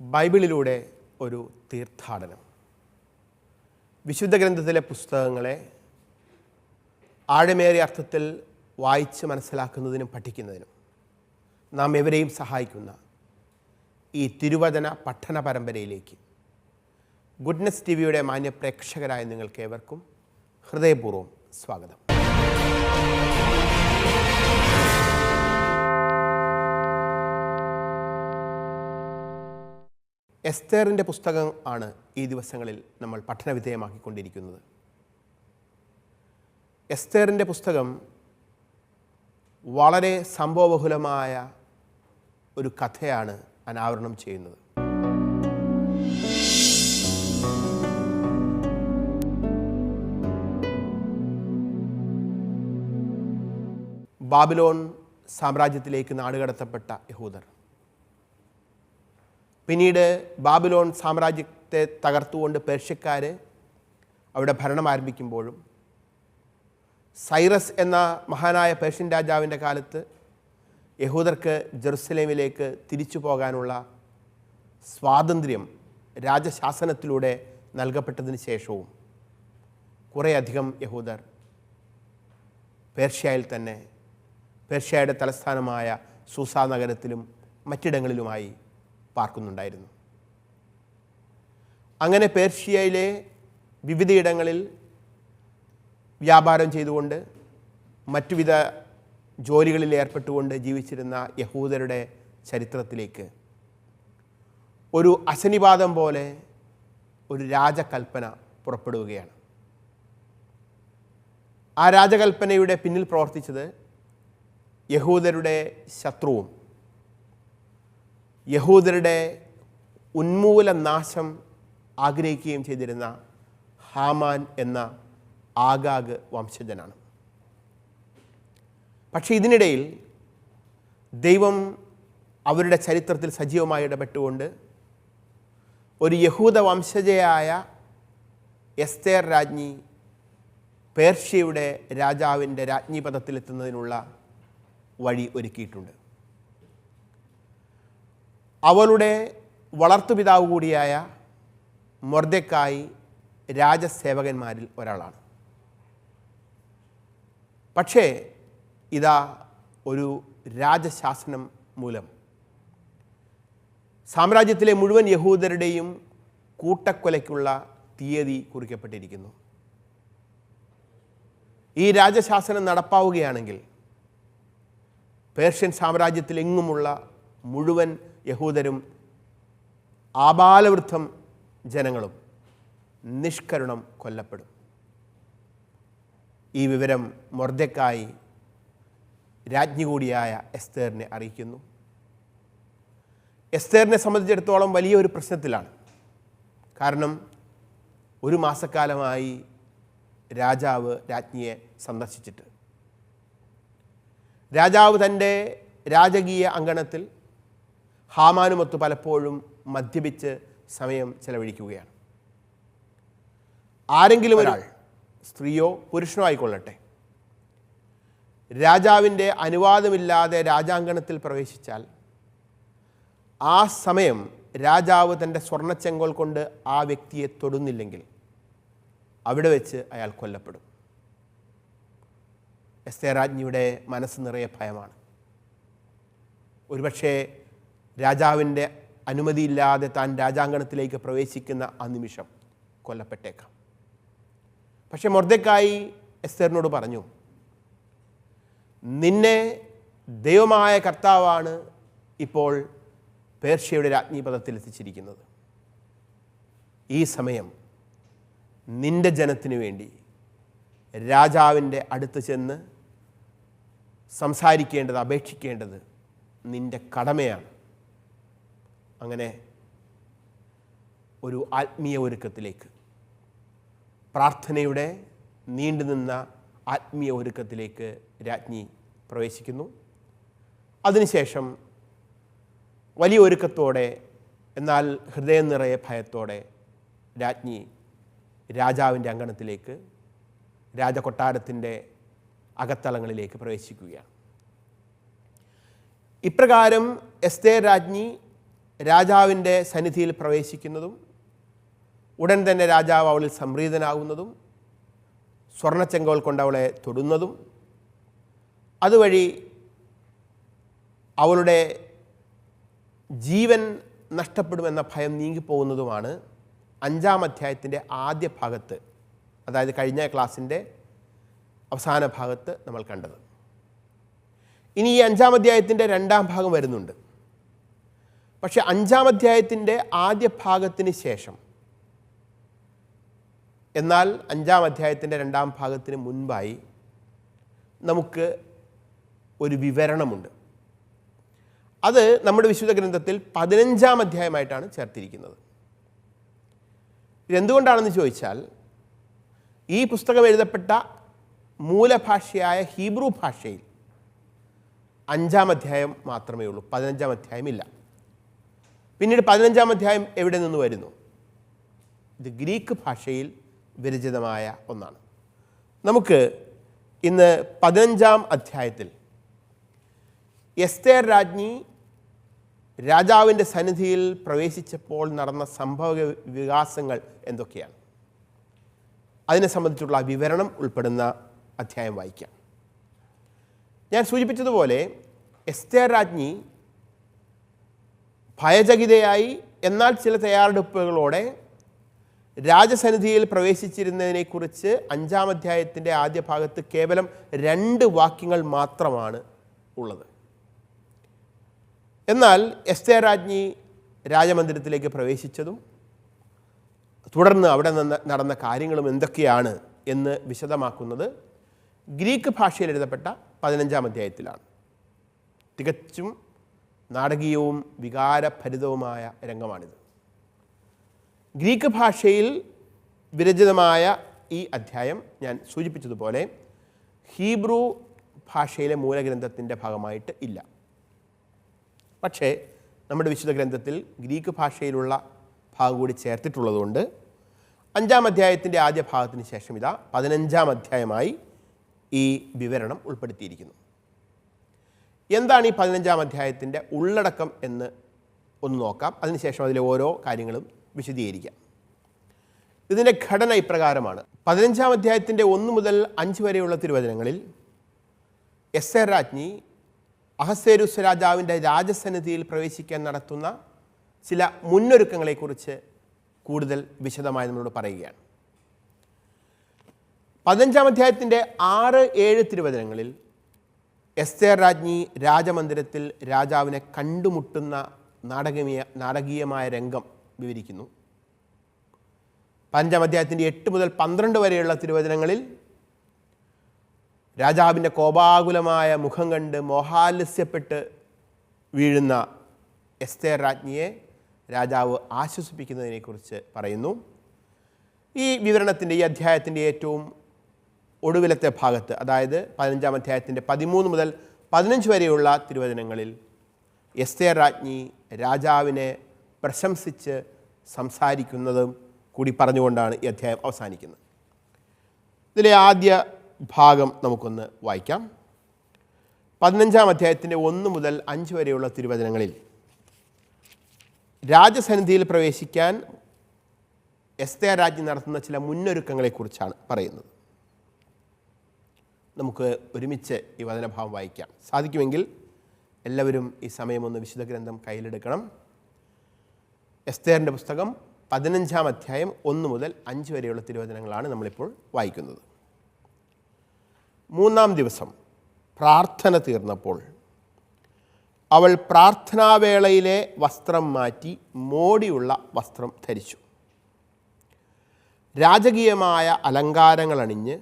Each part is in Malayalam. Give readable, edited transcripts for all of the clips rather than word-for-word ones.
ബൈബിളിലൂടെ ഒരു തീർത്ഥാടനം. വിശുദ്ധ ഗ്രന്ഥത്തിലെ പുസ്തകങ്ങളെ ആഴമേറിയ അർത്ഥത്തിൽ വായിച്ച് മനസ്സിലാക്കുന്നതിനും പഠിക്കുന്നതിനും നാം എവരെയും സഹായിക്കുന്ന ഈ തിരുവചന പഠന പരമ്പരയിലേക്ക് ഗുഡ്നെസ് ടിവിയുടെ മാന്യ പ്രേക്ഷകരായ നിങ്ങൾക്കേവർക്കും ഹൃദയപൂർവ്വം സ്വാഗതം. എസ്തേറിൻ്റെ പുസ്തകം ആണ് ഈ ദിവസങ്ങളിൽ നമ്മൾ പഠനവിധേയമാക്കിക്കൊണ്ടിരിക്കുന്നത്. എസ്തേറിൻ്റെ പുസ്തകം വളരെ സംഭവബഹുലമായ ഒരു കഥയാണ് അനാവരണം ചെയ്യുന്നത്. ബാബിലോൺ സാമ്രാജ്യത്തിലേക്ക് നാടുകടത്തപ്പെട്ട യഹൂദർ പിന്നീട് ബാബിലോൺ സാമ്രാജ്യത്തെ തകർത്തുകൊണ്ട് പേർഷ്യക്കാർ അവിടെ ഭരണം ആരംഭിക്കുമ്പോഴും സൈറസ് എന്ന മഹാനായ പേർഷ്യൻ രാജാവിൻ്റെ കാലത്ത് യഹൂദർക്ക് ജെറുസലേമിലേക്ക് തിരിച്ചു പോകാനുള്ള സ്വാതന്ത്ര്യം രാജശാസനത്തിലൂടെ നൽകപ്പെട്ടതിന് ശേഷവും കുറേയധികം യഹൂദർ പേർഷ്യയിൽ തന്നെ പേർഷ്യയുടെ തലസ്ഥാനമായ സൂസാ നഗരത്തിലും മറ്റിടങ്ങളിലുമായി പാർക്കുന്നുണ്ടായിരുന്നു. അങ്ങനെ പേർഷ്യയിലെ വിവിധയിടങ്ങളിൽ വ്യാപാരം ചെയ്തുകൊണ്ട് മറ്റുവിധ ജോലികളിൽ ഏർപ്പെട്ടുകൊണ്ട് ജീവിച്ചിരുന്ന യഹൂദരുടെ ചരിത്രത്തിലേക്ക് ഒരു അശനിപാതം പോലെ ഒരു രാജകൽപ്പന പുറപ്പെടുകയാണ്. ആ രാജകൽപ്പനയുടെ പിന്നിൽ പ്രവർത്തിച്ചത് യഹൂദരുടെ ശത്രുവും യഹൂദരുടെ ഉന്മൂല നാശം ആഗ്രഹിക്കുകയും ചെയ്തിരുന്ന ഹാമാൻ എന്ന ആഗാഗ് വംശജനാണ്. പക്ഷേ ഇതിനിടയിൽ ദൈവം അവരുടെ ചരിത്രത്തിൽ സജീവമായി ഇടപെട്ടുകൊണ്ട് ഒരു യഹൂദ വംശജയായ എസ്തേർ രാജ്ഞി പേർഷ്യയുടെ രാജാവിൻ്റെ രാജ്ഞി പദത്തിലെത്തുന്നതിനുള്ള വഴി ഒരുക്കിയിട്ടുണ്ട്. അവളുടെ വളർത്തുപിതാവ് കൂടിയായ മൊർദെഖായി രാജസേവകന്മാരിൽ ഒരാളാണ്. പക്ഷേ ഇതാ ഒരു രാജശാസനം മൂലം സാമ്രാജ്യത്തിലെ മുഴുവൻ യഹൂദരുടെയും കൂട്ടക്കൊലയ്ക്കുള്ള തീയതി കുറിക്കപ്പെട്ടിരിക്കുന്നു. ഈ രാജശാസനം നടപ്പാവുകയാണെങ്കിൽ പേർഷ്യൻ സാമ്രാജ്യത്തിലെങ്ങുമുള്ള മുഴുവൻ യഹൂദരും ആബാലവൃദ്ധം ജനങ്ങളും നിഷ്കരുണം കൊല്ലപ്പെടും. ഈ വിവരം മൊർദെഖായി രാജ്ഞി കൂടിയായ എസ്തേറിനെ അറിയിക്കുന്നു. എസ്തേറിനെ സംബന്ധിച്ചിടത്തോളം വലിയൊരു പ്രശ്നത്തിലാണ്. കാരണം ഒരു മാസക്കാലമായി രാജാവ് രാജ്ഞിയെ സന്ദർശിച്ചിട്ട് രാജാവ് തൻ്റെ രാജകീയ അങ്കണത്തിൽ ഹാമാനുമൊത്ത് പലപ്പോഴും മദ്യപിച്ച് സമയം ചെലവഴിക്കുകയാണ്. ആരെങ്കിലും ഒരാൾ, സ്ത്രീയോ പുരുഷനോ ആയിക്കൊള്ളട്ടെ, രാജാവിൻ്റെ അനുവാദമില്ലാതെ രാജാങ്കണത്തിൽ പ്രവേശിച്ചാൽ ആ സമയം രാജാവ് തൻ്റെ സ്വർണ്ണച്ചെങ്കോൽ കൊണ്ട് ആ വ്യക്തിയെ തൊടുന്നില്ലെങ്കിൽ അവിടെ വെച്ച് അയാൾ കൊല്ലപ്പെടും. എസ്തേർ രാജ്ഞിയുടെ മനസ്സ് നിറയെ ഭയമാണ്. ഒരുപക്ഷെ രാജാവിൻ്റെ അനുമതിയില്ലാതെ താൻ രാജാങ്കണത്തിലേക്ക് പ്രവേശിക്കുന്ന ആ നിമിഷം കൊല്ലപ്പെട്ടേക്കാം. പക്ഷെ മൊർദെഖായി എസ്തേറിനോട് പറഞ്ഞു, നിന്നെ ദൈവമായ കർത്താവാണ് ഇപ്പോൾ പേർഷ്യയുടെ രാജ്ഞി പദത്തിലെത്തിച്ചിരിക്കുന്നത്. ഈ സമയം നിൻ്റെ ജനത്തിനു വേണ്ടി രാജാവിൻ്റെ അടുത്ത് ചെന്ന് സംസാരിക്കേണ്ടത്, അപേക്ഷിക്കേണ്ടത് നിൻ്റെ കടമയാണ്. അങ്ങനെ ഒരു ആത്മീയ ഒരുക്കത്തിലേക്ക്, പ്രാർത്ഥനയുടെ നീണ്ടുനിന്ന ആത്മീയ ഒരുക്കത്തിലേക്ക് രാജ്ഞി പ്രവേശിക്കുന്നു. അതിനുശേഷം വലിയ ഒരുക്കത്തോടെ, എന്നാൽ ഹൃദയം നിറയെ ഭയത്തോടെ രാജ്ഞി രാജാവിൻ്റെ അങ്കണത്തിലേക്ക്, രാജകൊട്ടാരത്തിൻ്റെ അകത്തളങ്ങളിലേക്ക് പ്രവേശിക്കുകയാണ്. ഇപ്രകാരം എസ്തേർ രാജ്ഞി രാജാവിൻ്റെ സന്നിധിയിൽ പ്രവേശിക്കുന്നതും ഉടൻ തന്നെ രാജാവ് അവളിൽ സംപ്രീതനാകുന്നതും സ്വർണ്ണച്ചെങ്കോൽ കൊണ്ട് അവളെ തൊടുന്നതും അതുവഴി അവളുടെ ജീവൻ നഷ്ടപ്പെടുമെന്ന ഭയം നീങ്ങിപ്പോകുന്നതുമാണ് 5-ാം അധ്യായത്തിൻ്റെ ആദ്യ ഭാഗത്ത്, അതായത് കഴിഞ്ഞ ക്ലാസ്സിൻ്റെ അവസാന ഭാഗത്ത് നമ്മൾ കണ്ടത്. ഇനി ഈ 5-ാം അധ്യായത്തിൻ്റെ 2-ാം ഭാഗം വരുന്നുണ്ട്. പക്ഷെ 5-ാം അധ്യായത്തിൻ്റെ ആദ്യ ഭാഗത്തിന് ശേഷം, എന്നാൽ 5-ാം അധ്യായത്തിൻ്റെ 2-ാം ഭാഗത്തിന് മുൻപായി നമുക്ക് ഒരു വിവരണമുണ്ട്. അത് നമ്മുടെ വിശുദ്ധ ഗ്രന്ഥത്തിൽ 15-ാം അധ്യായമായിട്ടാണ് ചേർത്തിരിക്കുന്നത്. ഇതെന്തുകൊണ്ടാണെന്ന് ചോദിച്ചാൽ, ഈ പുസ്തകം എഴുതപ്പെട്ട മൂലഭാഷയായ ഹീബ്രു ഭാഷയിൽ 5-ാം അധ്യായം മാത്രമേ ഉള്ളൂ, 15-ാം അധ്യായം ഇല്ല. പിന്നീട് 15-ാം അധ്യായം എവിടെ നിന്ന് വരുന്നു? ഇത് ഗ്രീക്ക് ഭാഷയിൽ വിരചിതമായ ഒന്നാണ്. നമുക്ക് ഇന്ന് 15-ാം അധ്യായത്തിൽ എസ്തേർ രാജ്ഞി രാജാവിൻ്റെ സന്നിധിയിൽ പ്രവേശിച്ചപ്പോൾ നടന്ന സംഭവ വികാസങ്ങൾ എന്തൊക്കെയാണ്, അതിനെ സംബന്ധിച്ചുള്ള വിവരണം ഉൾപ്പെടുന്ന അധ്യായം വായിക്കാം. ഞാൻ സൂചിപ്പിച്ചതുപോലെ എസ്തേർ രാജ്ഞി ഭയചകിതയായി എന്നാൽ ചില തയ്യാറെടുപ്പുകളോടെ രാജസന്നിധിയിൽ പ്രവേശിച്ചിരുന്നതിനെക്കുറിച്ച് 5-ാം അധ്യായത്തിൻ്റെ ആദ്യ ഭാഗത്ത് കേവലം 2 വാക്യങ്ങൾ മാത്രമാണ് ഉള്ളത്. എന്നാൽ എസ്തേർ രാജ്ഞി രാജമന്ദിരത്തിലേക്ക് പ്രവേശിച്ചതും തുടർന്ന് അവിടെ നടന്ന കാര്യങ്ങളും എന്തൊക്കെയാണ് എന്ന് വിശദമാക്കുന്നത് ഗ്രീക്ക് ഭാഷയിൽ എഴുതപ്പെട്ട 15-ാം അധ്യായത്തിലാണ്. തികച്ചും നാടകീയവും വികാരഭരിതവുമായ രംഗമാണിത്. ഗ്രീക്ക് ഭാഷയിൽ വിരചിതമായ ഈ അധ്യായം ഞാൻ സൂചിപ്പിച്ചതുപോലെ ഹീബ്രു ഭാഷയിലെ മൂലഗ്രന്ഥത്തിൻ്റെ ഭാഗമായിട്ട് ഇല്ല. പക്ഷേ നമ്മുടെ വിശുദ്ധ ഗ്രന്ഥത്തിൽ ഗ്രീക്ക് ഭാഷയിലുള്ള ഭാഗം കൂടി ചേർത്തിട്ടുള്ളതുകൊണ്ട് 5-ാം അധ്യായത്തിൻ്റെ ആദ്യ ഭാഗത്തിന് ശേഷം ഇതാ 15-ാം അധ്യായമായി ഈ വിവരണം ഉൾപ്പെടുത്തിയിരിക്കുന്നു. എന്താണ് ഈ 15-ാം അധ്യായത്തിൻ്റെ ഉള്ളടക്കം എന്ന് ഒന്ന് നോക്കാം. അതിനുശേഷം അതിലെ ഓരോ കാര്യങ്ങളും വിശദീകരിക്കാം. ഇതിൻ്റെ ഘടന ഇപ്രകാരമാണ്. 15-ാം അധ്യായത്തിൻ്റെ 1 മുതൽ 5 വരെയുള്ള തിരുവചനങ്ങളിൽ എസ്തേർ രാജ്ഞി അഹസ്വേരോസ് രാജാവിൻ്റെ രാജസന്നിധിയിൽ പ്രവേശിക്കാൻ നടത്തുന്ന ചില മുന്നൊരുക്കങ്ങളെക്കുറിച്ച് കൂടുതൽ വിശദമായി നമ്മളോട് പറയുകയാണ്. 15-ാം അധ്യായത്തിൻ്റെ 6-7 തിരുവചനങ്ങളിൽ എസ്തേർ രാജ്ഞി രാജമന്ദിരത്തിൽ രാജാവിനെ കണ്ടുമുട്ടുന്ന നാടകീയമായ രംഗം വിവരിക്കുന്നു. 15-ാം അധ്യായത്തിൻ്റെ 8 മുതൽ 12 വരെയുള്ള തിരുവചനങ്ങളിൽ രാജാവിൻ്റെ കോപാകുലമായ മുഖം കണ്ട് മോഹാലസ്യപ്പെട്ട് വീഴുന്ന എസ്തേർ രാജ്ഞിയെ രാജാവ് ആശ്വസിപ്പിക്കുന്നതിനെക്കുറിച്ച് പറയുന്നു. ഈ വിവരണത്തിൻ്റെ ഈ അധ്യായത്തിൻ്റെ ഏറ്റവും ഒടുവിലത്തെ ഭാഗത്ത്, അതായത് 15-ാം അധ്യായത്തിൻ്റെ 13 മുതൽ 15 വരെയുള്ള തിരുവചനങ്ങളിൽ എസ്തേർ രാജ്ഞി രാജാവിനെ പ്രശംസിച്ച് സംസാരിക്കുന്നതും കൂടി പറഞ്ഞുകൊണ്ടാണ് ഈ അധ്യായം അവസാനിക്കുന്നത്. ഇതിലെ ആദ്യ ഭാഗം നമുക്കൊന്ന് വായിക്കാം. 15-ാം അധ്യായത്തിൻ്റെ 1 മുതൽ 5 വരെയുള്ള തിരുവചനങ്ങളിൽ രാജസന്നിധിയിൽ പ്രവേശിക്കാൻ എസ്തേർ രാജ്ഞി നടത്തുന്ന ചില മുന്നൊരുക്കങ്ങളെക്കുറിച്ചാണ് പറയുന്നത്. നമുക്ക് ഒരുമിച്ച് ഈ വചനഭാവം വായിക്കാം. സാധിക്കുമെങ്കിൽ എല്ലാവരും ഈ സമയമൊന്ന് വിശുദ്ധ ഗ്രന്ഥം കയ്യിലെടുക്കണം. എസ്തേറിൻ്റെ പുസ്തകം 15-ാം അധ്യായം 1 മുതൽ 5 വരെയുള്ള തിരുവചനങ്ങളാണ് നമ്മളിപ്പോൾ വായിക്കുന്നത്. 3-ാം ദിവസം പ്രാർത്ഥന തീർന്നപ്പോൾ അവൾ പ്രാർത്ഥനാവേളയിലെ വസ്ത്രം മാറ്റി മോടിയുള്ള വസ്ത്രം ധരിച്ചു. രാജകീയമായ അലങ്കാരങ്ങൾ അണിഞ്ഞ്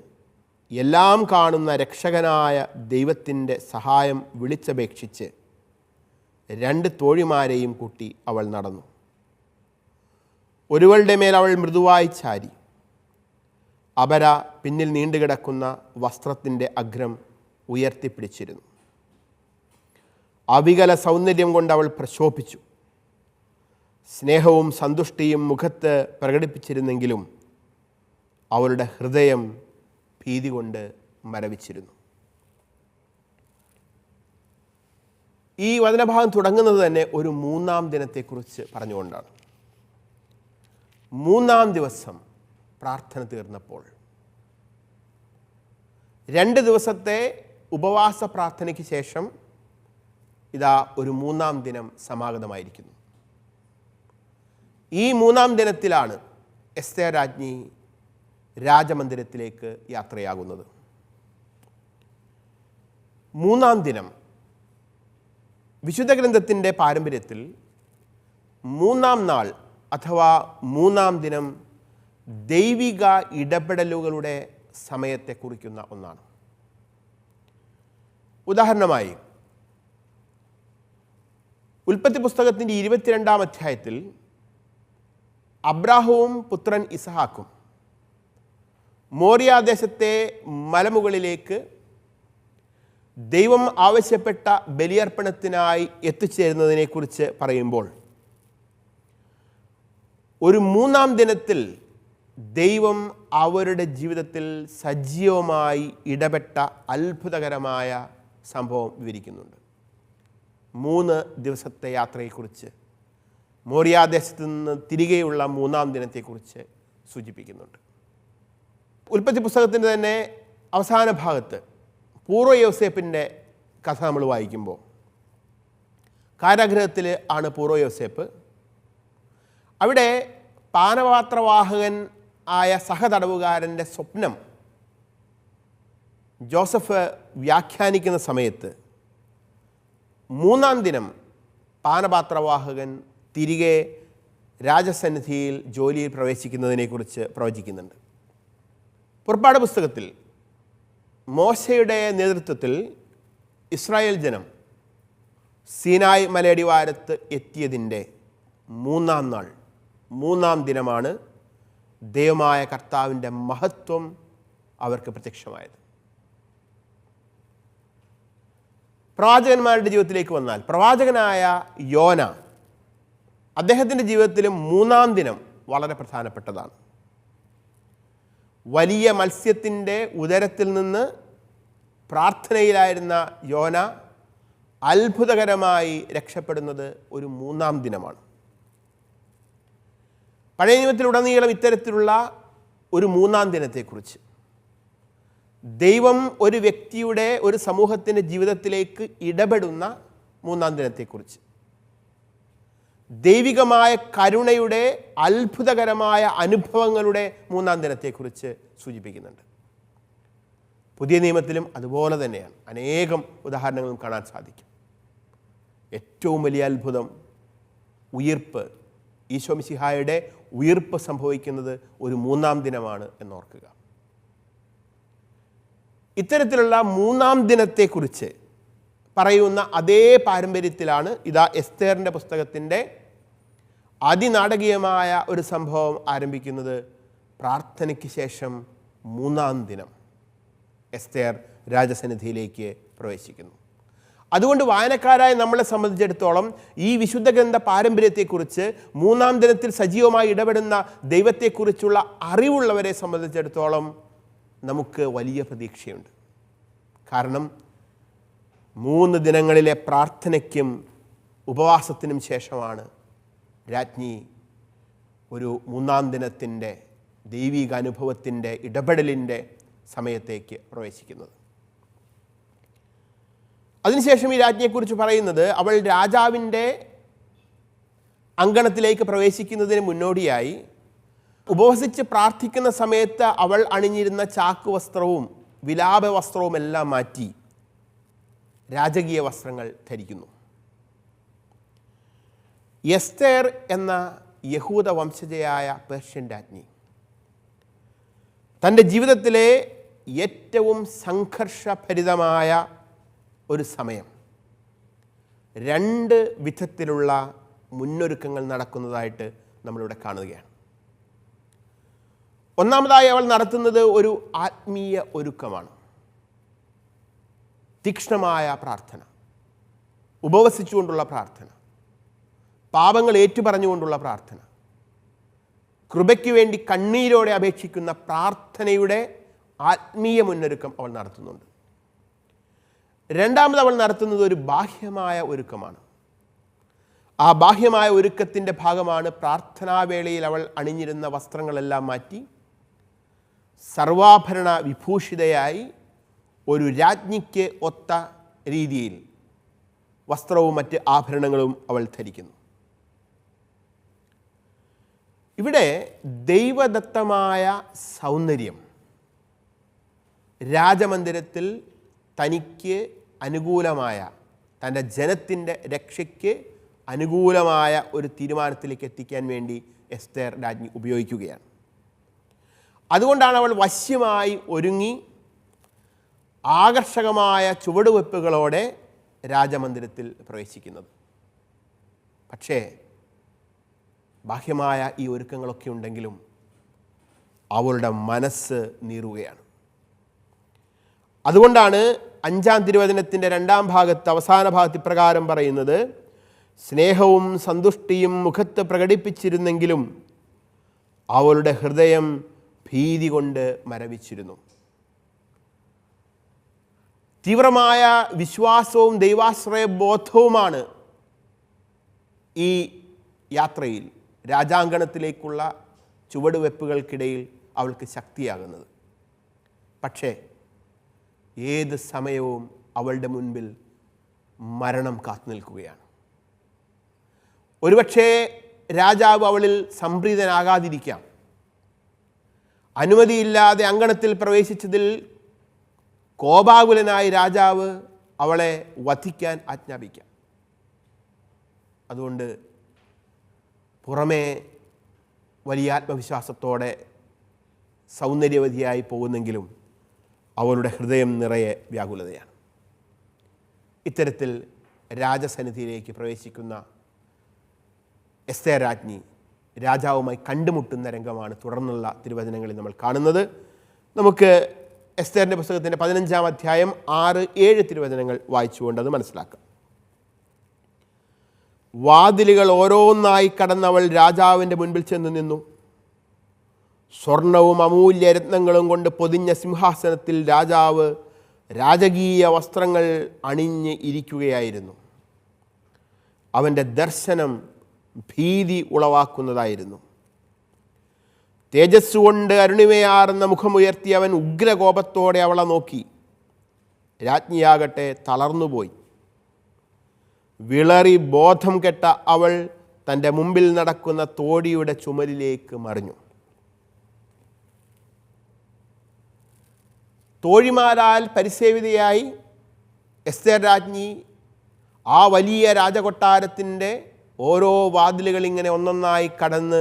എല്ലാം കാണുന്ന രക്ഷകനായ ദൈവത്തിൻ്റെ സഹായം വിളിച്ചപേക്ഷിച്ച് 2 തോഴിമാരെയും കൂട്ടി അവൾ നടന്നു. ഒരുവളുടെ മേൽ അവൾ മൃദുവായി ചാരി. അപര പിന്നിൽ നീണ്ടുകിടക്കുന്ന വസ്ത്രത്തിൻ്റെ അഗ്രം ഉയർത്തിപ്പിടിച്ചിരുന്നു. അവികല സൗന്ദര്യം കൊണ്ട് അവൾ പ്രശോഭിച്ചു. സ്നേഹവും സന്തുഷ്ടിയും മുഖത്ത് പ്രകടിപ്പിച്ചിരുന്നെങ്കിലും അവളുടെ ഹൃദയം ഭീതി കൊണ്ട് മരവിച്ചിരുന്നു. ഈ വചനഭാഗം തുടങ്ങുന്നത് തന്നെ ഒരു മൂന്നാം ദിനത്തെക്കുറിച്ച് പറഞ്ഞുകൊണ്ടാണ്. മൂന്നാം ദിവസം പ്രാർത്ഥന തീർന്നപ്പോൾ 2 ദിവസത്തെ ഉപവാസ പ്രാർത്ഥനയ്ക്ക് ശേഷം ഇതാ ഒരു മൂന്നാം ദിനം സമാഗതമായിരിക്കുന്നു. ഈ മൂന്നാം ദിനത്തിലാണ് എസ്തേർ രാജ്ഞി രാജമന്ദിരത്തിലേക്ക് യാത്രയാകുന്നത്. മൂന്നാം ദിനം വിശുദ്ധ ഗ്രന്ഥത്തിൻ്റെ പാരമ്പര്യത്തിൽ മൂന്നാം നാൾ അഥവാ മൂന്നാം ദിനം ദൈവിക ഇടപെടലുകളുടെ സമയത്തെ കുറിക്കുന്ന ഒന്നാണ്. ഉദാഹരണമായി ഉൽപ്പത്തി പുസ്തകത്തിൻ്റെ 22-ാം അധ്യായത്തിൽ അബ്രാഹവും പുത്രൻ ഇസഹാക്കും മോറിയാദേശത്തെ മലമുകളിലേക്ക് ദൈവം ആവശ്യപ്പെട്ട ബലിയർപ്പണത്തിനായി എത്തിച്ചേരുന്നതിനെക്കുറിച്ച് പറയുമ്പോൾ ഒരു മൂന്നാം ദിനത്തിൽ ദൈവം അവരുടെ ജീവിതത്തിൽ സജീവമായി ഇടപെട്ട അത്ഭുതകരമായ സംഭവം വിവരിക്കുന്നുണ്ട്. 3 ദിവസത്തെ യാത്രയെക്കുറിച്ച്, മോറിയാദേശത്ത് നിന്ന് തിരികെയുള്ള മൂന്നാം ദിനത്തെക്കുറിച്ച് സൂചിപ്പിക്കുന്നുണ്ട്. ഉൽപ്പത്തി പുസ്തകത്തിൻ്റെ തന്നെ അവസാന ഭാഗത്ത് പൂർവ്വ യോസേപ്പിൻ്റെ കഥ നമ്മൾ വായിക്കുമ്പോൾ കാരാഗൃഹത്തിൽ ആണ് പൂർവ്വ യോസേപ്പ്. അവിടെ പാനപാത്രവാഹകൻ ആയ സഹതടവുകാരൻ്റെ സ്വപ്നം ജോസഫ് വ്യാഖ്യാനിക്കുന്ന സമയത്ത് മൂന്നാം ദിനം പാനപാത്രവാഹകൻ തിരികെ രാജസന്നിധിയിൽ ജോലിയിൽ പ്രവേശിക്കുന്നതിനെക്കുറിച്ച് പ്രവചിക്കുന്നുണ്ട്. പുറപ്പാട് പുസ്തകത്തിൽ മോശയുടെ നേതൃത്വത്തിൽ ഇസ്രായേൽ ജനം സീനായ് മലയടിവാരത്ത് എത്തിയതിൻ്റെ മൂന്നാം നാൾ, മൂന്നാം ദിനമാണ് ദൈവമായ കർത്താവിൻ്റെ മഹത്വം അവർക്ക് പ്രത്യക്ഷമായത്. പ്രവാചകന്മാരുടെ ജീവിതത്തിലേക്ക് വന്നാൽ പ്രവാചകനായ യോന, അദ്ദേഹത്തിൻ്റെ ജീവിതത്തിലും മൂന്നാം ദിനം വളരെ പ്രധാനപ്പെട്ടതാണ്. വലിയ മത്സ്യത്തിൻ്റെ ഉദരത്തിൽ നിന്ന് പ്രാർത്ഥനയിലായിരുന്ന യോന അത്ഭുതകരമായി രക്ഷപ്പെടുന്നത് ഒരു മൂന്നാം ദിനമാണ്. പഴയ നിയമത്തിലുടനീളം ഇത്തരത്തിലുള്ള ഒരു മൂന്നാം ദിനത്തെക്കുറിച്ച്, ദൈവം ഒരു വ്യക്തിയുടെ, ഒരു സമൂഹത്തിൻ്റെ ജീവിതത്തിലേക്ക് ഇടപെടുന്ന മൂന്നാം ദിനത്തെക്കുറിച്ച്, ദൈവികമായ കരുണയുടെ അത്ഭുതകരമായ അനുഭവങ്ങളുടെ മൂന്നാം ദിനത്തെക്കുറിച്ച് സൂചിപ്പിക്കുന്നുണ്ട്. പുതിയ നിയമത്തിലും അതുപോലെ തന്നെയാണ്. അനേകം ഉദാഹരണങ്ങളും കാണാൻ സാധിക്കും. ഏറ്റവും വലിയ അത്ഭുതം ഉയിർപ്പ്, ഈശോ മിശിഹായുടെ ഉയിർപ്പ് സംഭവിക്കുന്നത് ഒരു മൂന്നാം ദിനമാണ് എന്നോർക്കുക. ഇത്തരത്തിലുള്ള മൂന്നാം ദിനത്തെക്കുറിച്ച് പറയുന്ന അതേ പാരമ്പര്യത്തിലാണ് ഇതാ എസ്തേറിൻ്റെ പുസ്തകത്തിൻ്റെ അതിനാടകീയമായ ഒരു സംഭവം ആരംഭിക്കുന്നത്. പ്രാർത്ഥനയ്ക്ക് ശേഷം മൂന്നാം ദിനം എസ്തേർ രാജസന്നിധിയിലേക്ക് പ്രവേശിക്കുന്നു. അതുകൊണ്ട് വായനക്കാരായ നമ്മളെ സംബന്ധിച്ചിടത്തോളം ഈ വിശുദ്ധ ഗ്രന്ഥ പാരമ്പര്യത്തെക്കുറിച്ച്, മൂന്നാം ദിനത്തിൽ സജീവമായി ഇടപെടുന്ന ദൈവത്തെക്കുറിച്ചുള്ള അറിവുള്ളവരെ സംബന്ധിച്ചിടത്തോളം നമുക്ക് വലിയ പ്രതീക്ഷയുണ്ട്. കാരണം 3 ദിനങ്ങളിലെ പ്രാർത്ഥനയ്ക്കും ഉപവാസത്തിനും ശേഷമാണ് രാജ്ഞി ഒരു മൂന്നാം ദിനത്തിൻ്റെ ദൈവിക അനുഭവത്തിൻ്റെ ഇടപെടലിൻ്റെ സമയത്തേക്ക് പ്രവേശിക്കുന്നത്. അതിനുശേഷം ഈ രാജ്ഞിയെക്കുറിച്ച് പറയുന്നത്, അവൾ രാജാവിൻ്റെ അങ്കണത്തിലേക്ക് പ്രവേശിക്കുന്നതിന് മുന്നോടിയായി ഉപവസിച്ച് പ്രാർത്ഥിക്കുന്ന സമയത്ത് അവൾ അണിഞ്ഞിരുന്ന ചാക്ക് വസ്ത്രവും വിലാപ വസ്ത്രവും എല്ലാം മാറ്റി രാജകീയ വസ്ത്രങ്ങൾ ധരിക്കുന്നു. എസ്തേർ എന്ന യഹൂദ വംശജയായ പേർഷ്യൻ രാജ്ഞി തൻ്റെ ജീവിതത്തിലെ ഏറ്റവും സംഘർഷഭരിതമായ ഒരു സമയം 2 വിധത്തിലുള്ള മുന്നൊരുക്കങ്ങൾ നടക്കുന്നതായിട്ട് നമ്മളിവിടെ കാണുകയാണ്. ഒന്നാമതായി അവൾ നടത്തുന്നത് ഒരു ആത്മീയ ഒരുക്കമാണ്. തീക്ഷ്ണമായ പ്രാർത്ഥന, ഉപവസിച്ചുകൊണ്ടുള്ള പ്രാർത്ഥന, പാപങ്ങൾ ഏറ്റുപറഞ്ഞുകൊണ്ടുള്ള പ്രാർത്ഥന, കൃപയ്ക്ക് വേണ്ടി കണ്ണീരോടെ അപേക്ഷിക്കുന്ന പ്രാർത്ഥനയുടെ ആത്മീയ മുന്നൊരുക്കം അവൾ നടത്തുന്നുണ്ട്. രണ്ടാമത് അവൾ നടത്തുന്നത് ഒരു ബാഹ്യമായ ഒരുക്കമാണ്. ആ ബാഹ്യമായ ഒരുക്കത്തിൻ്റെ ഭാഗമാണ് പ്രാർത്ഥനാവേളയിൽ അവൾ അണിഞ്ഞിരുന്ന വസ്ത്രങ്ങളെല്ലാം മാറ്റി സർവാഭരണ വിഭൂഷിതയായി ഒരു രാജ്ഞിക്ക് ഒത്ത രീതിയിൽ വസ്ത്രവും മറ്റ് ആഭരണങ്ങളും അവൾ ധരിക്കുന്നു. ഇവിടെ ദൈവദത്തമായ സൗന്ദര്യം രാജമന്ദിരത്തിൽ തനിക്ക് അനുകൂലമായ, തൻ്റെ ജനത്തിൻ്റെ രക്ഷയ്ക്ക് അനുകൂലമായ ഒരു തീരുമാനത്തിലേക്ക് എത്തിക്കാൻ വേണ്ടി എസ്തേർ രാജ്ഞി ഉപയോഗിക്കുകയാണ്. അതുകൊണ്ടാണ് അവൾ വശ്യമായി ഒരുങ്ങി ആകർഷകമായ ചുവടുവെപ്പുകളോടെ രാജമന്ദിരത്തിൽ പ്രവേശിക്കുന്നത്. പക്ഷേ ബാഹ്യമായ ഈ ഒരുക്കങ്ങളൊക്കെ ഉണ്ടെങ്കിലും അവളുടെ മനസ്സ് നീറുകയാണ്. അതുകൊണ്ടാണ് 5-ാം തിരുവചനത്തിൻ്റെ 2-ാം ഭാഗത്ത് അവസാന ഭാഗത്ത് ഇപ്രകാരം പറയുന്നത്: സ്നേഹവും സന്തുഷ്ടിയും മുഖത്ത് പ്രകടിപ്പിച്ചിരുന്നെങ്കിലും അവളുടെ ഹൃദയം ഭീതി കൊണ്ട് മരവിച്ചിരുന്നു. തീവ്രമായ വിശ്വാസവും ദൈവാശ്രയ ബോധവുമാണ് ഈ യാത്രയിൽ രാജാങ്കണത്തിലേക്കുള്ള ചുവടുവെപ്പുകൾക്കിടയിൽ അവൾക്ക് ശക്തിയാകുന്നത്. പക്ഷേ ഏത് സമയവും അവളുടെ മുൻപിൽ മരണം കാത്തു നിൽക്കുകയാണ്. ഒരുപക്ഷേ രാജാവ് അവളിൽ സംപ്രീതനാകാതിരിക്കാം. അനുമതിയില്ലാതെ അങ്കണത്തിൽ പ്രവേശിച്ചതിൽ കോപാകുലനായി രാജാവ് അവളെ വധിക്കാൻ ആജ്ഞാപിക്കാം. അതുകൊണ്ട് പുറമേ വലിയ ആത്മവിശ്വാസത്തോടെ സൗന്ദര്യവതിയായി പോകുന്നെങ്കിലും അവളുടെ ഹൃദയം നിറയെ വ്യാകുലതയാണ്. ഇത്തരത്തിൽ രാജസന്നിധിയിലേക്ക് പ്രവേശിക്കുന്ന എസ്തേർ രാജ്ഞി രാജാവുമായി കണ്ടുമുട്ടുന്ന രംഗമാണ് തുടർന്നുള്ള തിരുവചനങ്ങളിൽ നമ്മൾ കാണുന്നത്. നമുക്ക് എസ്തേറിൻ്റെ പുസ്തകത്തിൻ്റെ 15-ാം അധ്യായം 6-7 തിരുവചനങ്ങൾ വായിച്ചുകൊണ്ട് അത് മനസ്സിലാക്കാം. വാതിലുകൾ ഓരോന്നായി കടന്നവൾ രാജാവിൻ്റെ മുൻപിൽ ചെന്ന് നിന്നു. സ്വർണവും അമൂല്യ രത്നങ്ങളും കൊണ്ട് പൊതിഞ്ഞ സിംഹാസനത്തിൽ രാജാവ് രാജകീയ വസ്ത്രങ്ങൾ അണിഞ്ഞ് ഇരിക്കുകയായിരുന്നു. അവൻ്റെ ദർശനം ഭീതി ഉളവാക്കുന്നതായിരുന്നു. തേജസ് കൊണ്ട് അരുണിമയാർന്ന മുഖമുയർത്തി അവൻ ഉഗ്രകോപത്തോടെ അവളെ നോക്കി. രാജ്ഞിയാകട്ടെ തളർന്നുപോയി. വിളറി ബോധം കെട്ട അവൾ തൻ്റെ മുമ്പിൽ നടക്കുന്ന തോടിയുടെ ചുമലിലേക്ക് മറിഞ്ഞു. തോഴിമാരാൽ പരിസേവിതയായി എസ്തേർ രാജ്ഞി ആ വലിയ രാജകൊട്ടാരത്തിൻ്റെ ഓരോ വാതിലുകളിങ്ങനെ ഒന്നൊന്നായി കടന്ന്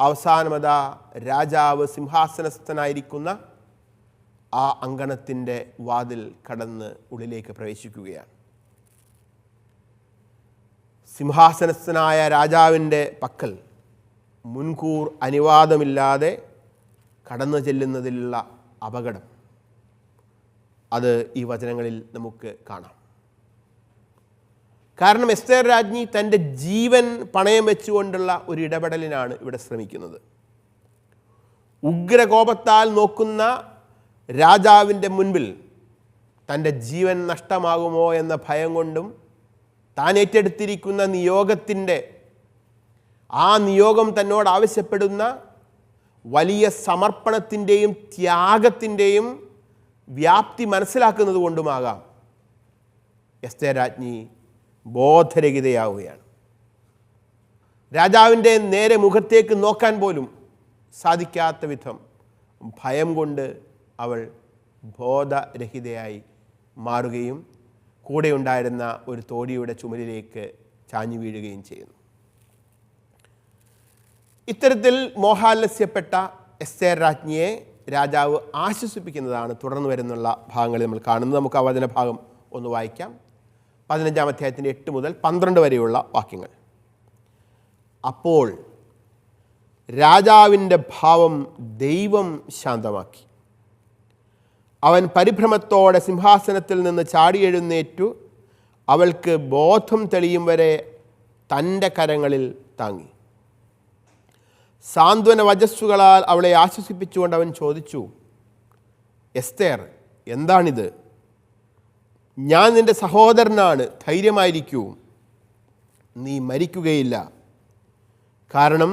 അവസാനമതാ രാജാവ് സിംഹാസനസ്ഥനായിരിക്കുന്ന ആ അങ്കണത്തിൻ്റെ വാതിൽ കടന്ന് ഉള്ളിലേക്ക് പ്രവേശിക്കുകയാണ്. സിംഹാസനസ്ഥനായ രാജാവിൻ്റെ പക്കൽ മുൻകൂർ അനുവാദമില്ലാതെ കടന്നു ചെല്ലുന്നതിലുള്ള അപകടം അത് ഈ വചനങ്ങളിൽ നമുക്ക് കാണാം. കാരണം എസ്തേർ രാജ്ഞി തൻ്റെ ജീവൻ പണയം വെച്ചുകൊണ്ടുള്ള ഒരു ഇടപെടലിനാണ് ഇവിടെ ശ്രമിക്കുന്നത്. ഉഗ്രകോപത്താൽ നോക്കുന്ന രാജാവിൻ്റെ മുൻപിൽ തൻ്റെ ജീവൻ നഷ്ടമാകുമോ എന്ന ഭയം കൊണ്ടും താൻ ഏറ്റെടുത്തിരിക്കുന്ന നിയോഗത്തിൻ്റെ ആ നിയോഗം തന്നോട് ആവശ്യപ്പെടുന്ന വലിയ സമർപ്പണത്തിൻ്റെയും ത്യാഗത്തിൻ്റെയും വ്യാപ്തി മനസ്സിലാക്കുന്നത് കൊണ്ടുമാകാം എസ്തേർ രാജ്ഞി ബോധരഹിതയാവുകയാണ്. രാജാവിൻ്റെ നേരെ മുഖത്തേക്ക് നോക്കാൻ പോലും സാധിക്കാത്ത വിധം ഭയം കൊണ്ട് അവൾ ബോധരഹിതയായി മാറുകയും കൂടെ ഉണ്ടായിരുന്ന ഒരു തോടിയുടെ ചുമലിലേക്ക് ചാഞ്ഞു വീഴുകയും ചെയ്യുന്നു. ഇത്തരത്തിൽ മോഹാലസ്യപ്പെട്ട എസ്തേർ രാജ്ഞിയെ രാജാവ് ആശ്വസിപ്പിക്കുന്നതാണ് തുടർന്ന് വരുന്നുള്ള ഭാഗങ്ങളിൽ നമ്മൾ കാണുന്നത്. നമുക്ക് ആ വചന ഭാഗം ഒന്ന് വായിക്കാം. 15-ാം അധ്യായത്തിൻ്റെ 8 മുതൽ 12 വരെയുള്ള വാക്യങ്ങൾ. അപ്പോൾ രാജാവിൻ്റെ ഭാവം ദൈവം ശാന്തമാക്കി. അവൻ പരിഭ്രമത്തോടെ സിംഹാസനത്തിൽ നിന്ന് ചാടിയെഴുന്നേറ്റു അവൾക്ക് ബോധം തെളിയും വരെ തൻ്റെ കരങ്ങളിൽ താങ്ങി. സാന്ത്വന വചസ്സുകളാൽ അവളെ ആശ്വസിപ്പിച്ചുകൊണ്ട് അവൻ ചോദിച്ചു, എസ്തേർ, എന്താണിത്? ഞാൻ നിൻ്റെ സഹോദരനാണ്, ധൈര്യമായിരിക്കൂ, നീ മരിക്കുകയില്ല. കാരണം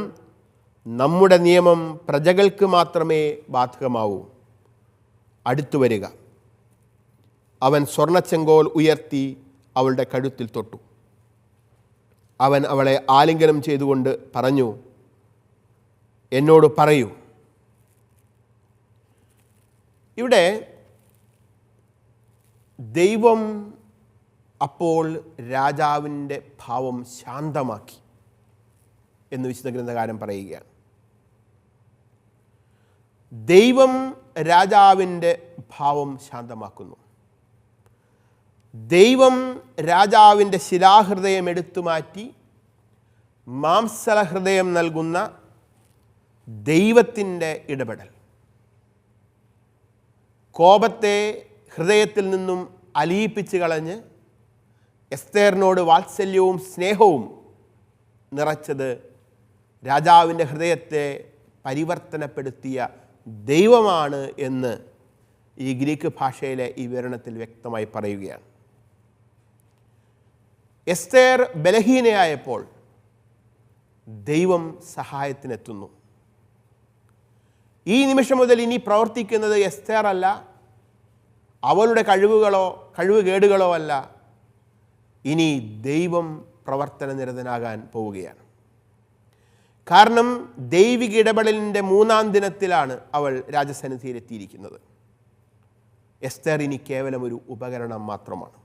നമ്മുടെ നിയമം പ്രജകൾക്ക് മാത്രമേ ബാധകമാവൂ. അടുത്തു വരിക. അവൻ സ്വർണ്ണച്ചെങ്കോൽ ഉയർത്തി അവളുടെ കഴുത്തിൽ തൊട്ടു. അവൻ അവളെ ആലിംഗനം ചെയ്തുകൊണ്ട് പറഞ്ഞു, എന്നോട് പറയൂ. ഇവിടെ ദൈവം അപ്പോൾ രാജാവിൻ്റെ ഭാവം ശാന്തമാക്കി എന്ന് വിശുദ്ധ ഗ്രന്ഥകാരൻ പറയുകയാണ്. ദൈവം രാജാവിൻ്റെ ഭാവം ശാന്തമാക്കുന്നു. ദൈവം രാജാവിൻ്റെ ശിലാഹൃദയം എടുത്തു മാറ്റി മാംസലഹൃദയം നൽകുന്ന ദൈവത്തിൻ്റെ ഇടപെടൽ. കോപത്തെ ഹൃദയത്തിൽ നിന്നും അലിയിപ്പിച്ച് കളഞ്ഞ് എസ്തേറിനോട് വാത്സല്യവും സ്നേഹവും നിറച്ചത് രാജാവിൻ്റെ ഹൃദയത്തെ പരിവർത്തനപ്പെടുത്തിയ ദൈവമാണ് എന്ന് ഈ ഗ്രീക്ക് ഭാഷയിലെ ഈ വിവരണത്തിൽ വ്യക്തമായി പറയുകയാണ്. എസ്തേർ ബലഹീനയായപ്പോൾ ദൈവം സഹായത്തിനെത്തുന്നു. ഈ നിമിഷം മുതൽ ഇനി പ്രവർത്തിക്കുന്നത് എസ്തേർ അല്ല, അവളുടെ കഴിവുകേടുകളോ അല്ല. ഇനി ദൈവം പ്രവർത്തന നിരതനാകാൻ പോവുകയാണ്. കാരണം ദൈവിക ഇടപെടലിൻ്റെ 3-ാം ദിനത്തിലാണ് അവൾ രാജസന്നിധിയിലെത്തിയിരിക്കുന്നത്. എസ്തേർ ഇനി കേവലം ഒരു ഉപകരണം മാത്രമാണ്.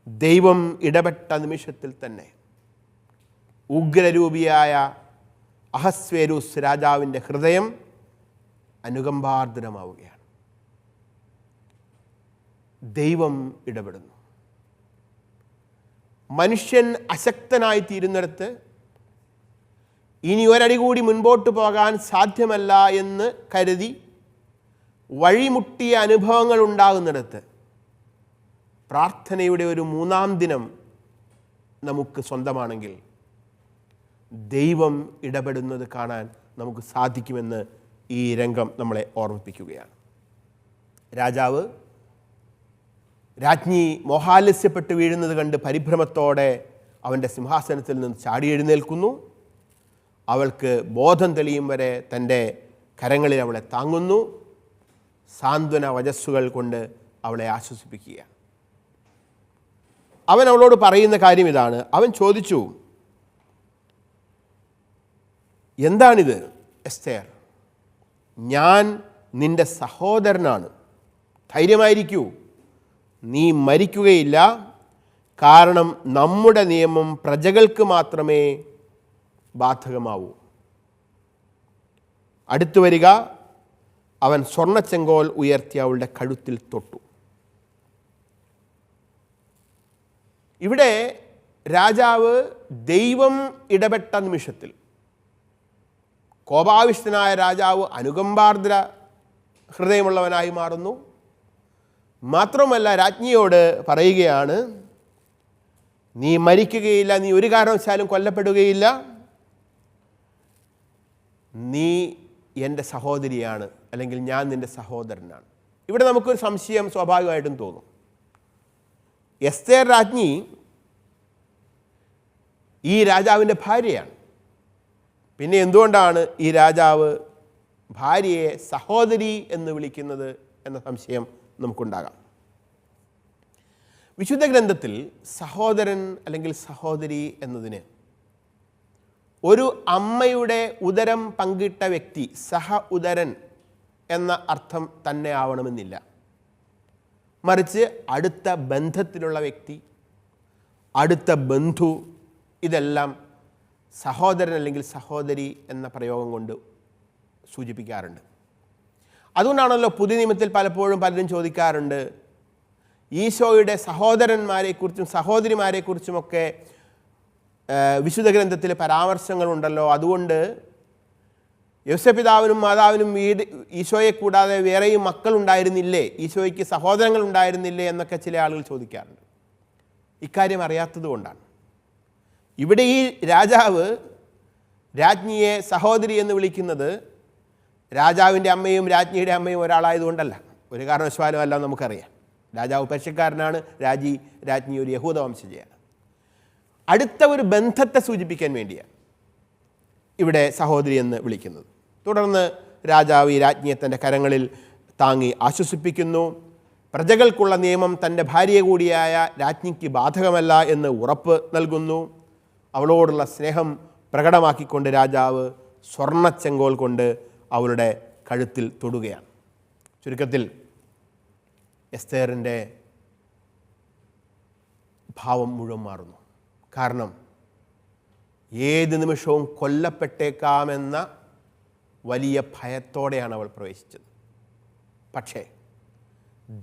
ദൈവം ഇടപെട്ട നിമിഷത്തിൽ തന്നെ ഉഗ്രരൂപിയായ അഹസ്വേരൂസ് രാജാവിൻ്റെ ഹൃദയം അനുകമ്പാർദ്രമാവുകയാണ്. ദൈവം ഇടപെടുന്നു. മനുഷ്യൻ അശക്തനായി തീരുന്നിടത്ത് ഇനി ഒരടി കൂടി മുൻപോട്ട് പോകാൻ സാധ്യമല്ല എന്ന് കരുതി വഴിമുട്ടിയ അനുഭവങ്ങൾ ഉണ്ടാകുന്നിടത്ത് പ്രാർത്ഥനയുടെ ഒരു 3-ാം ദിനം നമുക്ക് സ്വന്തമാണെങ്കിൽ ദൈവം ഇടപെടുന്നത് കാണാൻ നമുക്ക് സാധിക്കുമെന്ന് ഈ രംഗം നമ്മളെ ഓർമ്മിപ്പിക്കുകയാണ്. രാജ്ഞി മോഹാലസ്യപ്പെട്ട് വീഴുന്നത് കണ്ട് പരിഭ്രമത്തോടെ അവൻ്റെ സിംഹാസനത്തിൽ നിന്ന് ചാടി എഴുന്നേൽക്കുന്നു. അവൾക്ക് ബോധം തെളിയും വരെ തൻ്റെ കരങ്ങളിൽ അവളെ താങ്ങുന്നു. സാന്ത്വന വചസ്സുകൾ കൊണ്ട് അവളെ ആശ്വസിപ്പിക്കുകയാണ്. അവൻ അവളോട് പറയുന്ന കാര്യം ഇതാണ്. അവൻ ചോദിച്ചു, എന്താണിത് എസ്തേർ? ഞാൻ നിൻ്റെ സഹോദരനാണ്, ധൈര്യമായിരിക്കൂ, നീ മരിക്കുകയില്ല. കാരണം നമ്മുടെ നിയമം പ്രജകൾക്ക് മാത്രമേ ബാധകമാവൂ. അടുത്തു വരിക. അവൻ സ്വർണ്ണച്ചെങ്കോൽ ഉയർത്തി അവളുടെ കഴുത്തിൽ തൊട്ടു. ഇവിടെ രാജാവ് ദൈവം ഇടപെട്ട നിമിഷത്തിൽ കോപാവിഷ്ടനായ രാജാവ് അനുകമ്പാർദ്ര ഹൃദയമുള്ളവനായി മാറുന്നു. മാത്രമല്ല, രാജ്ഞിയോട് പറയുകയാണ്, നീ മരിക്കുകയില്ല, നീ ഒരു കാരണവശാലും കൊല്ലപ്പെടുകയില്ല, നീ എൻ്റെ സഹോദരിയാണ്, അല്ലെങ്കിൽ ഞാൻ നിൻ്റെ സഹോദരനാണ്. ഇവിടെ നമുക്കൊരു സംശയം സ്വാഭാവികമായിട്ടും തോന്നും. എസ്തേർ രാജ്ഞി ഈ രാജാവിൻ്റെ ഭാര്യയാണ്. പിന്നെ എന്തുകൊണ്ടാണ് ഈ രാജാവ് ഭാര്യയെ സഹോദരി എന്ന് വിളിക്കുന്നത് എന്ന സംശയം നമുക്കുണ്ടാകാം. വിശുദ്ധ ഗ്രന്ഥത്തിൽ സഹോദരൻ അല്ലെങ്കിൽ സഹോദരി എന്നതിന് ഒരു അമ്മയുടെ ഉദരം പങ്കിട്ട വ്യക്തി, സഹ ഉദരൻ എന്ന അർത്ഥം തന്നെ ആവണമെന്നില്ല. മറിച്ച് അടുത്ത ബന്ധത്തിലുള്ള വ്യക്തി, അടുത്ത ബന്ധു, ഇതെല്ലാം സഹോദരൻ അല്ലെങ്കിൽ സഹോദരി എന്ന പ്രയോഗം കൊണ്ട് സൂചിപ്പിക്കാറുണ്ട്. അതുകൊണ്ടാണല്ലോ പുതിയ നിയമത്തിൽ പലപ്പോഴും പലരും ചോദിക്കാറുണ്ട്, ഈശോയുടെ സഹോദരന്മാരെക്കുറിച്ചും സഹോദരിമാരെക്കുറിച്ചുമൊക്കെ വിശുദ്ധ ഗ്രന്ഥത്തിൽ പരാമർശങ്ങളുണ്ടല്ലോ, അതുകൊണ്ട് യോസേപ്പിതാവിനും മാതാവിനും ഈശോയെ കൂടാതെ വേറെയും മക്കളുണ്ടായിരുന്നില്ലേ, ഈശോയ്ക്ക് സഹോദരങ്ങൾ ഉണ്ടായിരുന്നില്ലേ എന്നൊക്കെ ചില ആളുകൾ ചോദിക്കാറുണ്ട്. ഇക്കാര്യം അറിയാത്തത് കൊണ്ടാണ്. ഇവിടെ ഈ രാജാവ് രാജ്ഞിയെ സഹോദരി എന്ന് വിളിക്കുന്നത് രാജാവിൻ്റെ അമ്മയും രാജ്ഞിയുടെ അമ്മയും ഒരാളായതുകൊണ്ടല്ല, ഒരു കാരണവശാലും അല്ല നമുക്കറിയാം. രാജാവ് പേർഷ്യക്കാരനാണ്, രാജ്ഞി ഒരു യഹൂദ വംശജയാണ്. അടുത്ത ഒരു ബന്ധത്തെ സൂചിപ്പിക്കാൻ വേണ്ടിയാണ് ഇവിടെ സഹോദരി എന്ന് വിളിക്കുന്നത്. തുടർന്ന് രാജാവ് ഈ രാജ്ഞിയെ തൻ്റെ കരങ്ങളിൽ താങ്ങി ആശ്വസിപ്പിക്കുന്നു. പ്രജകൾക്കുള്ള നിയമം തൻ്റെ ഭാര്യ കൂടിയായ രാജ്ഞിക്ക് ബാധകമല്ല എന്ന് ഉറപ്പ് നൽകുന്നു. അവളോടുള്ള സ്നേഹം പ്രകടമാക്കിക്കൊണ്ട് രാജാവ് സ്വർണ്ണച്ചെങ്കോൽ കൊണ്ട് അവളുടെ കഴുത്തിൽ തൊടുകയാണ്. ചുരുക്കത്തിൽ എസ്തേറിൻ്റെ ഭാവം മുഴുവൻ മാറുന്നു. കാരണം ഏത് നിമിഷവും കൊല്ലപ്പെട്ടേക്കാമെന്ന വലിയ ഭയത്തോടെയാണ് അവൾ പ്രവേശിച്ചത്. പക്ഷേ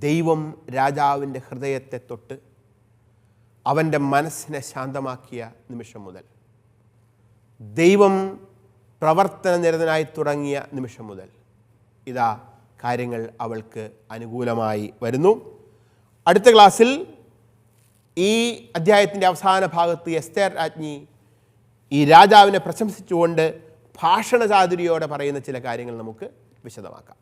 ദൈവം രാജാവിൻ്റെ ഹൃദയത്തെ തൊട്ട് അവൻ്റെ മനസ്സിനെ ശാന്തമാക്കിയ നിമിഷം മുതൽ, ദൈവം പ്രവർത്തന നിരതനായി തുടങ്ങിയ നിമിഷം മുതൽ ഇതാ കാര്യങ്ങൾ അവൾക്ക് അനുകൂലമായി വരുന്നു. അടുത്ത ക്ലാസ്സിൽ ഈ അധ്യായത്തിൻ്റെ അവസാന ഭാഗത്ത് എസ്തേർ രാജ്ഞി ഈ രാജാവിനെ പ്രശംസിച്ചുകൊണ്ട് ഭാഷണചാതുരിയോടെ പറയുന്ന ചില കാര്യങ്ങൾ നമുക്ക് വിശദമാക്കാം.